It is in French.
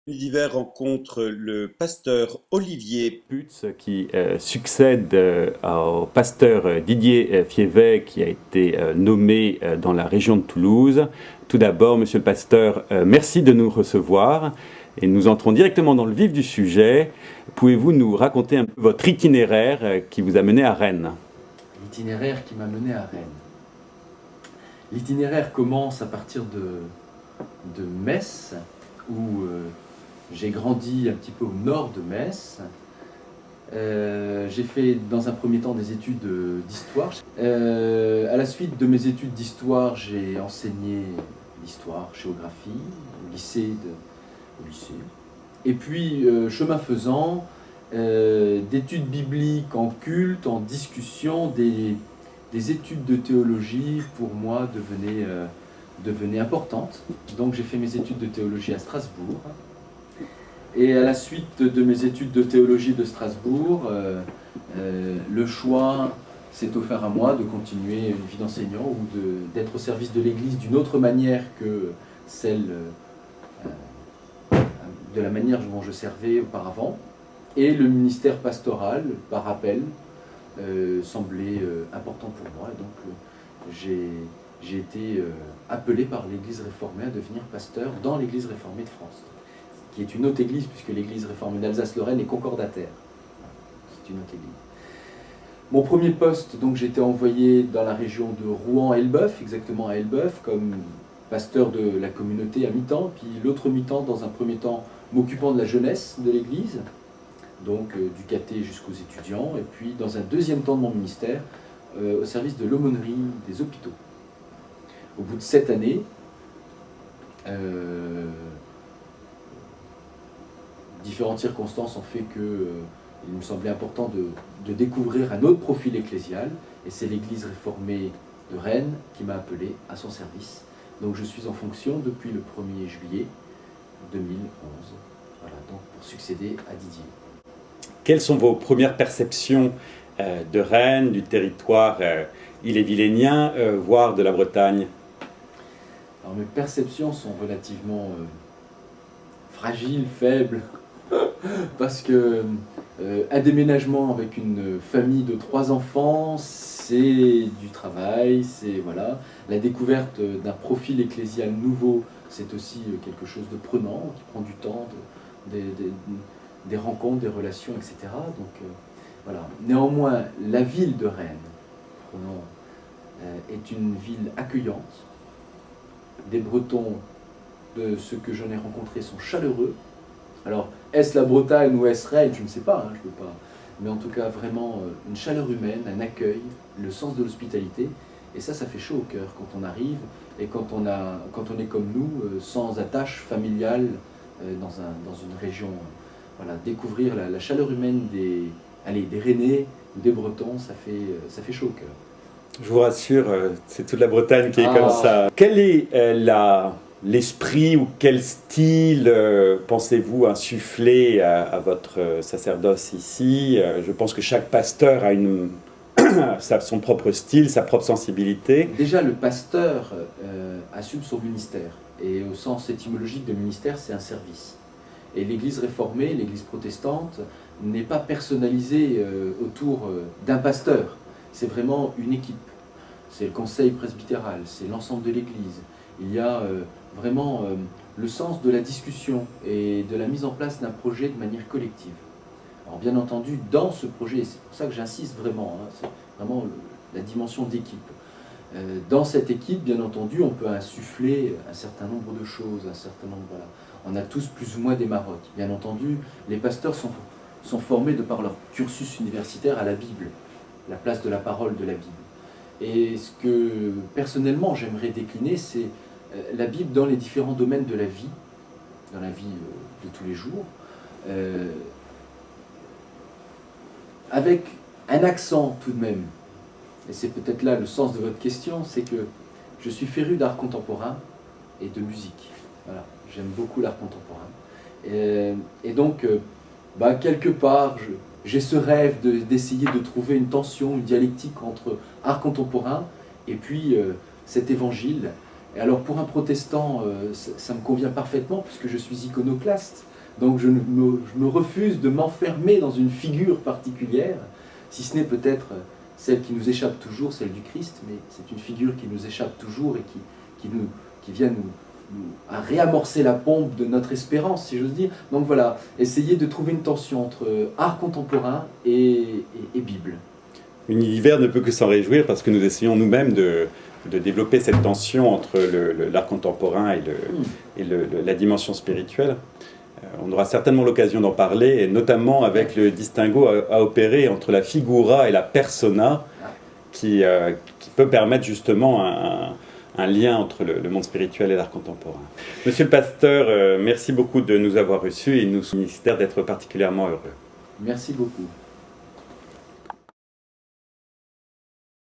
D'hiver rencontre le pasteur Olivier. Putz qui succède au pasteur Didier Fievet qui a été nommé dans la région de Toulouse. Tout d'abord, monsieur le pasteur, merci de nous recevoir et nous entrons directement dans le vif du sujet. Pouvez-vous nous raconter un peu votre itinéraire qui vous a mené à Rennes? L'itinéraire qui m'a mené à Rennes. L'itinéraire commence à partir de Metz, où j'ai grandi un petit peu au nord de Metz. J'ai fait dans un premier temps des études d'histoire. À la suite de mes études d'histoire, j'ai enseigné l'histoire, géographie, au lycée. Et puis, chemin faisant, d'études bibliques en culte, en discussion, des études de théologie, pour moi, devenaient importantes. Donc j'ai fait mes études de théologie à Strasbourg. Et à la suite de mes études de théologie de Strasbourg, le choix s'est offert à moi de continuer une vie d'enseignant ou d'être au service de l'Église d'une autre manière que celle de la manière dont je servais auparavant. Et le ministère pastoral, par appel, semblait important pour moi. Et donc j'ai été appelé par l'Église réformée à devenir pasteur dans l'Église réformée de France, qui est une autre église, puisque l'Église réformée d'Alsace-Lorraine est concordataire. C'est une autre église. Mon premier poste, donc j'étais envoyé dans la région de Rouen-Elbeuf, exactement à Elbeuf, comme pasteur de la communauté à mi-temps, puis l'autre mi-temps, dans un premier temps, m'occupant de la jeunesse de l'église, donc du caté jusqu'aux étudiants, et puis dans un deuxième temps de mon ministère, au service de l'aumônerie des hôpitaux. Au bout de 7 années, différentes circonstances ont fait que il me semblait important de découvrir un autre profil ecclésial, et c'est l'Église réformée de Rennes qui m'a appelé à son service. Donc je suis en fonction depuis le 1er juillet 2011, voilà, donc pour succéder à Didier. Quelles sont vos premières perceptions de Rennes, du territoire ille-et-vilainien, voire de la Bretagne? Alors mes perceptions sont relativement fragiles, faibles, parce que un déménagement avec une famille de 3 enfants, c'est du travail, c'est voilà. La découverte d'un profil ecclésial nouveau, c'est aussi quelque chose de prenant, qui prend du temps, des rencontres, des relations, etc. Donc voilà. Néanmoins, la ville de Rennes, prenons, est une ville accueillante. Des Bretons, de ceux que j'en ai rencontrés, sont chaleureux. Alors, est-ce la Bretagne ou est-ce Rennes? Je ne sais pas, je ne peux pas. Mais en tout cas, vraiment, une chaleur humaine, un accueil, le sens de l'hospitalité. Et ça fait chaud au cœur quand on arrive et quand on est comme nous, sans attache familiale dans une région. Voilà, découvrir la chaleur humaine des Rennais ou des Bretons, ça fait chaud au cœur. Je vous rassure, c'est toute la Bretagne qui est comme ça. Quel est l'esprit ou quel style pensez-vous insuffler à votre sacerdoce ici? Je pense que chaque pasteur a son propre style, sa propre sensibilité. Déjà, le pasteur assume son ministère. Et au sens étymologique de ministère, c'est un service. Et l'Église réformée, l'Église protestante, n'est pas personnalisée autour d'un pasteur. C'est vraiment une équipe. C'est le conseil presbytéral, c'est l'ensemble de l'Église. Il y a vraiment le sens de la discussion et de la mise en place d'un projet de manière collective. Alors bien entendu, dans ce projet, c'est pour ça que j'insiste vraiment, c'est vraiment la dimension d'équipe. Dans cette équipe, bien entendu, on peut insuffler un certain nombre de choses, voilà. On a tous plus ou moins des marottes. Bien entendu, les pasteurs sont formés de par leur cursus universitaire à la Bible, la place de la parole de la Bible. Et ce que personnellement j'aimerais décliner, c'est la Bible dans les différents domaines de la vie, dans la vie de tous les jours, avec un accent tout de même, et c'est peut-être là le sens de votre question, c'est que je suis féru d'art contemporain et de musique. Voilà, j'aime beaucoup l'art contemporain. Et donc, quelque part, j'ai ce rêve d'essayer de trouver une tension, une dialectique entre art contemporain et puis cet évangile. Et alors pour un protestant, ça me convient parfaitement puisque je suis iconoclaste. Donc je me refuse de m'enfermer dans une figure particulière, si ce n'est peut-être celle qui nous échappe toujours, celle du Christ, mais c'est une figure qui nous échappe toujours et qui vient à réamorcer la pompe de notre espérance, si j'ose dire. Donc voilà, essayer de trouver une tension entre art contemporain et Bible. L'univers ne peut que s'en réjouir parce que nous essayons nous-mêmes de développer cette tension entre l'art contemporain et la dimension spirituelle. On aura certainement l'occasion d'en parler, et notamment avec le distinguo à opérer entre la figura et la persona, qui peut permettre justement un lien entre le monde spirituel et l'art contemporain. Monsieur le pasteur, merci beaucoup de nous avoir reçus, et nous sommes ministères d'être particulièrement heureux. Merci beaucoup.